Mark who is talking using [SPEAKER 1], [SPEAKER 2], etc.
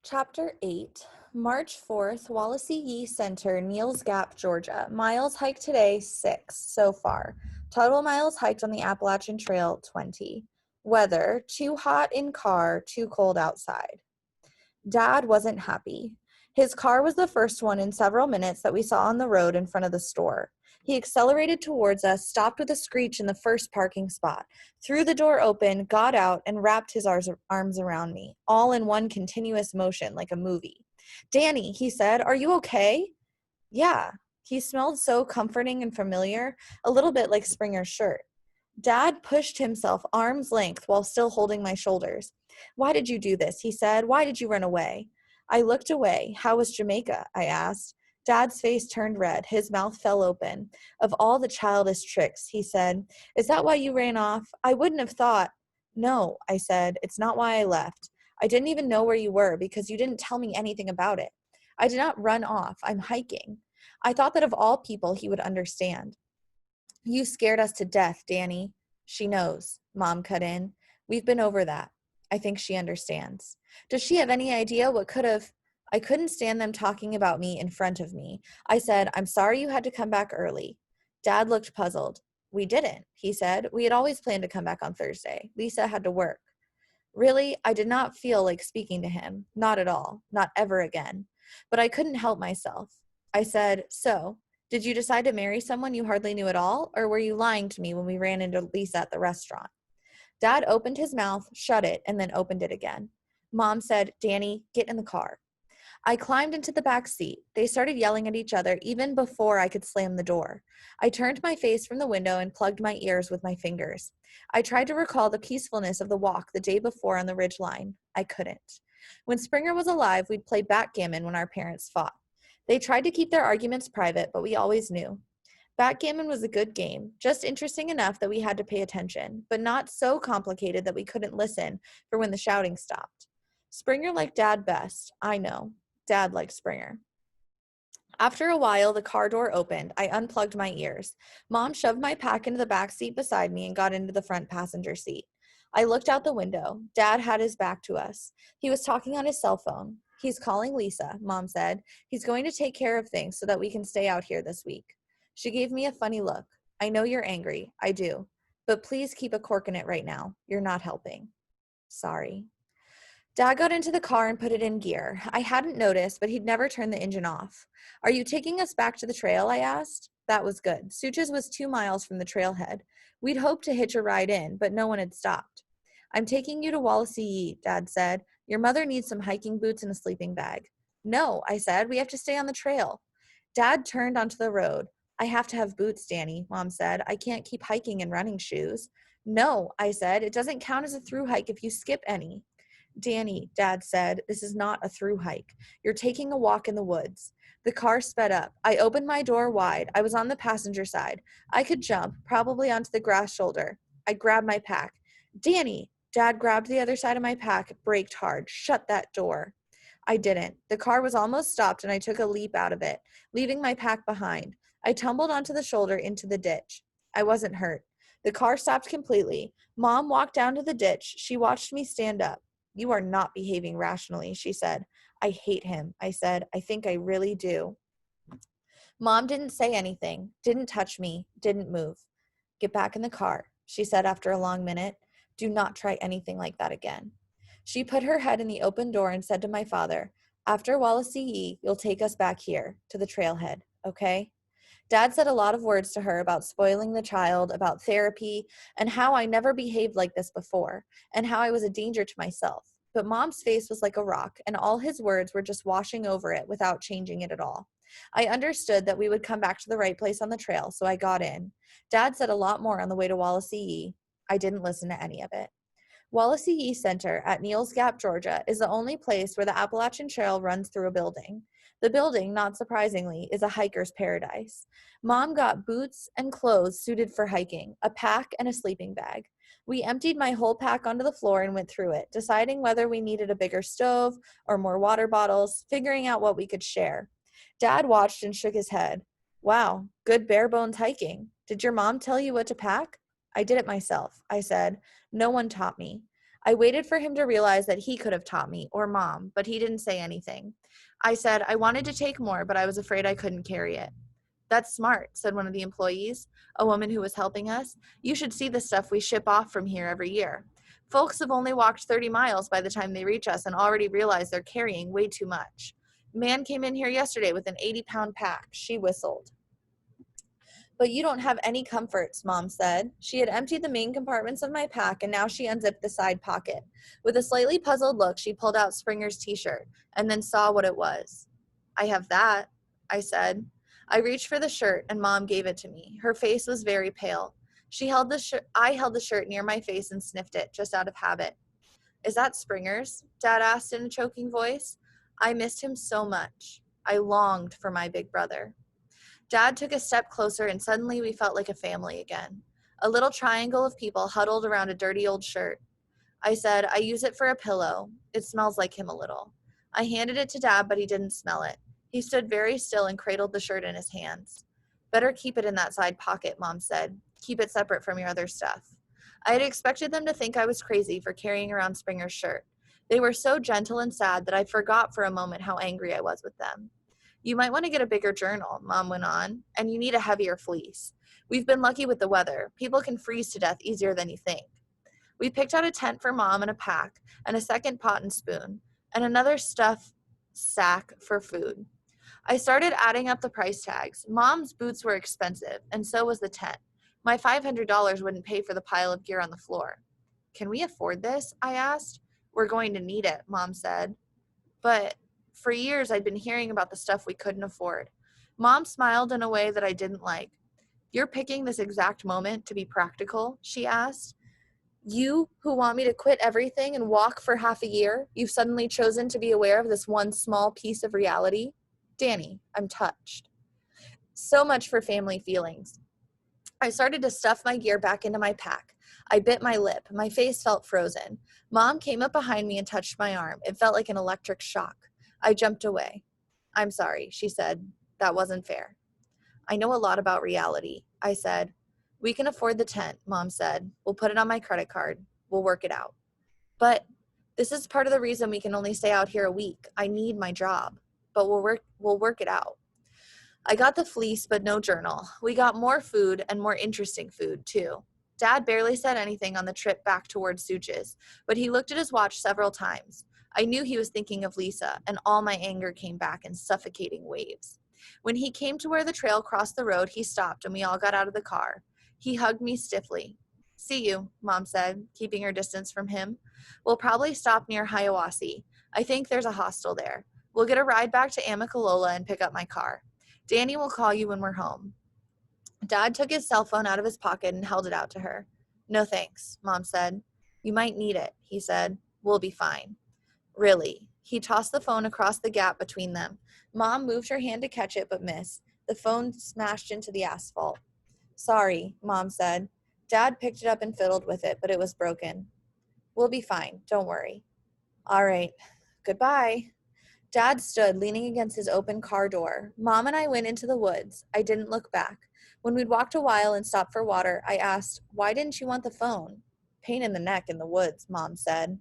[SPEAKER 1] Chapter 8, March 4th, Wallacey Yee Center, Neels Gap, Georgia. Miles hiked today, 6 so far. Total miles hiked on the Appalachian Trail, 20. Weather, too hot in car, too cold outside. Dad wasn't happy. His car was the first one in several minutes that we saw on the road in front of the store. He accelerated towards us, stopped with a screech in the first parking spot, threw the door open, got out, and wrapped his arms around me, all in one continuous motion like a movie. "Danny," he said, "are you okay?" "Yeah." He smelled so comforting and familiar, a little bit like Springer's shirt. Dad pushed himself arm's length while still holding my shoulders. "Why did you do this?" he said. "Why did you run away?" I looked away. "How was Jamaica?" I asked. Dad's face turned red. His mouth fell open. "Of all the childish tricks," he said. "Is that why you ran off? I wouldn't have thought." "No," I said. "It's not why I left. I didn't even know where you were because you didn't tell me anything about it. I did not run off. I'm hiking." I thought that of all people he would understand. "You scared us to death, Danny." "She knows," Mom cut in. "We've been over that. I think she understands." "Does she have any idea what could have—" I couldn't stand them talking about me in front of me. I said, "I'm sorry you had to come back early." Dad looked puzzled. "We didn't," he said. "We had always planned to come back on Thursday. Lisa had to work." Really, I did not feel like speaking to him. Not at all. Not ever again. But I couldn't help myself. I said, "So, did you decide to marry someone you hardly knew at all, or were you lying to me when we ran into Lisa at the restaurant?" Dad opened his mouth, shut it, and then opened it again. Mom said, "Danny, get in the car." I climbed into the back seat. They started yelling at each other even before I could slam the door. I turned my face from the window and plugged my ears with my fingers. I tried to recall the peacefulness of the walk the day before on the ridgeline. I couldn't. When Springer was alive, we'd play backgammon when our parents fought. They tried to keep their arguments private, but we always knew. Backgammon was a good game, just interesting enough that we had to pay attention, but not so complicated that we couldn't listen for when the shouting stopped. Springer liked Dad best, I know. Dad liked Springer. After a while, the car door opened. I unplugged my ears. Mom shoved my pack into the back seat beside me and got into the front passenger seat. I looked out the window. Dad had his back to us. He was talking on his cell phone. "He's calling Lisa," Mom said. "He's going to take care of things so that we can stay out here this week." She gave me a funny look. "I know you're angry. I do. But please keep a cork in it right now. You're not helping." "Sorry." Dad got into the car and put it in gear. I hadn't noticed, but he'd never turned the engine off. "Are you taking us back to the trail?" I asked. That was good. Suches was 2 miles from the trailhead. We'd hoped to hitch a ride in, but no one had stopped. "I'm taking you to Wallacey Yee," Dad said. "Your mother needs some hiking boots and a sleeping bag." "No," I said. "We have to stay on the trail." Dad turned onto the road. "I have to have boots, Danny," Mom said. "I can't keep hiking in running shoes." "No," I said. "It doesn't count as a through hike if you skip any." "Danny," Dad said, "this is not a through hike. You're taking a walk in the woods." The car sped up. I opened my door wide. I was on the passenger side. I could jump, probably onto the grass shoulder. I grabbed my pack. "Danny!" Dad grabbed the other side of my pack, braked hard. "Shut that door." I didn't. The car was almost stopped and I took a leap out of it, leaving my pack behind. I tumbled onto the shoulder into the ditch. I wasn't hurt. The car stopped completely. Mom walked down to the ditch. She watched me stand up. "You are not behaving rationally," she said. "I hate him," I said. "I think I really do." Mom didn't say anything, didn't touch me, didn't move. "Get back in the car," she said after a long minute. "Do not try anything like that again." She put her head in the open door and said to my father, "After Wallacey Yee, you'll take us back here, to the trailhead, okay?" Dad said a lot of words to her about spoiling the child, about therapy, and how I never behaved like this before, and how I was a danger to myself. But Mom's face was like a rock, and all his words were just washing over it without changing it at all. I understood that we would come back to the right place on the trail, so I got in. Dad said a lot more on the way to Wallacey Yee. I didn't listen to any of it. Wallacey Yee Center at Neels Gap, Georgia, is the only place where the Appalachian Trail runs through a building. The building, not surprisingly, is a hiker's paradise. Mom got boots and clothes suited for hiking, a pack and a sleeping bag. We emptied my whole pack onto the floor and went through it, deciding whether we needed a bigger stove or more water bottles, figuring out what we could share. Dad watched and shook his head. "Wow, good bare bones hiking. Did your mom tell you what to pack?" "I did it myself," I said. "No one taught me." I waited for him to realize that he could have taught me, or Mom, but he didn't say anything. I said I wanted to take more, but I was afraid I couldn't carry it. That's smart, said one of the employees, a woman who was helping us. You should see the stuff we ship off from here every year. Folks have only walked 30 miles by the time they reach us and already realize they're carrying way too much. Man came in here yesterday with an 80-pound pack. She whistled. But you don't have any comforts, Mom said. She had emptied the main compartments of my pack, and now she unzipped the side pocket. With a slightly puzzled look, she pulled out Springer's t-shirt, and then saw what it was. I have that, I said. I reached for the shirt, and Mom gave it to me. Her face was very pale. I held the shirt near my face and sniffed it, just out of habit. Is that Springer's? Dad asked in a choking voice. I missed him so much. I longed for my big brother. Dad took a step closer, and suddenly we felt like a family again. A little triangle of people huddled around a dirty old shirt. I said, I use it for a pillow. It smells like him a little. I handed it to Dad, but he didn't smell it. He stood very still and cradled the shirt in his hands. Better keep it in that side pocket, Mom said. Keep it separate from your other stuff. I had expected them to think I was crazy for carrying around Springer's shirt. They were so gentle and sad that I forgot for a moment how angry I was with them. You might want to get a bigger journal, Mom went on, and you need a heavier fleece. We've been lucky with the weather. People can freeze to death easier than you think. We picked out a tent for Mom and a pack, and a second pot and spoon, and another stuff sack for food. I started adding up the price tags. Mom's boots were expensive, and so was the tent. My $500 wouldn't pay for the pile of gear on the floor. Can we afford this? I asked. We're going to need it, Mom said. But for years, I'd been hearing about the stuff we couldn't afford. Mom smiled in a way that I didn't like. You're picking this exact moment to be practical, she asked. You, who want me to quit everything and walk for half a year, you've suddenly chosen to be aware of this one small piece of reality? Danny, I'm touched. So much for family feelings. I started to stuff my gear back into my pack. I bit my lip. My face felt frozen. Mom came up behind me and touched my arm. It felt like an electric shock. I jumped away. I'm sorry, she said. That wasn't fair. I know a lot about reality, I said. We can afford the tent, Mom said. We'll put it on my credit card. We'll work it out. But this is part of the reason we can only stay out here a week. I need my job. But we'll work it out. I got the fleece, but no journal. We got more food and more interesting food, too. Dad barely said anything on the trip back towards Such's, but he looked at his watch several times. I knew he was thinking of Lisa, and all my anger came back in suffocating waves. When he came to where the trail crossed the road, he stopped, and we all got out of the car. He hugged me stiffly. See you, Mom said, keeping her distance from him. We'll probably stop near Hiawassee. I think there's a hostel there. We'll get a ride back to Amicalola and pick up my car. Danny will call you when we're home. Dad took his cell phone out of his pocket and held it out to her. No thanks, Mom said. You might need it, he said. We'll be fine. Really? He tossed the phone across the gap between them. Mom moved her hand to catch it, but missed. The phone smashed into the asphalt. Sorry, Mom said. Dad picked it up and fiddled with it, but it was broken. We'll be fine. Don't worry. All right. Goodbye. Dad stood leaning against his open car door. Mom and I went into the woods. I didn't look back. When we'd walked a while and stopped for water, I asked, why didn't you want the phone? Pain in the neck in the woods, Mom said.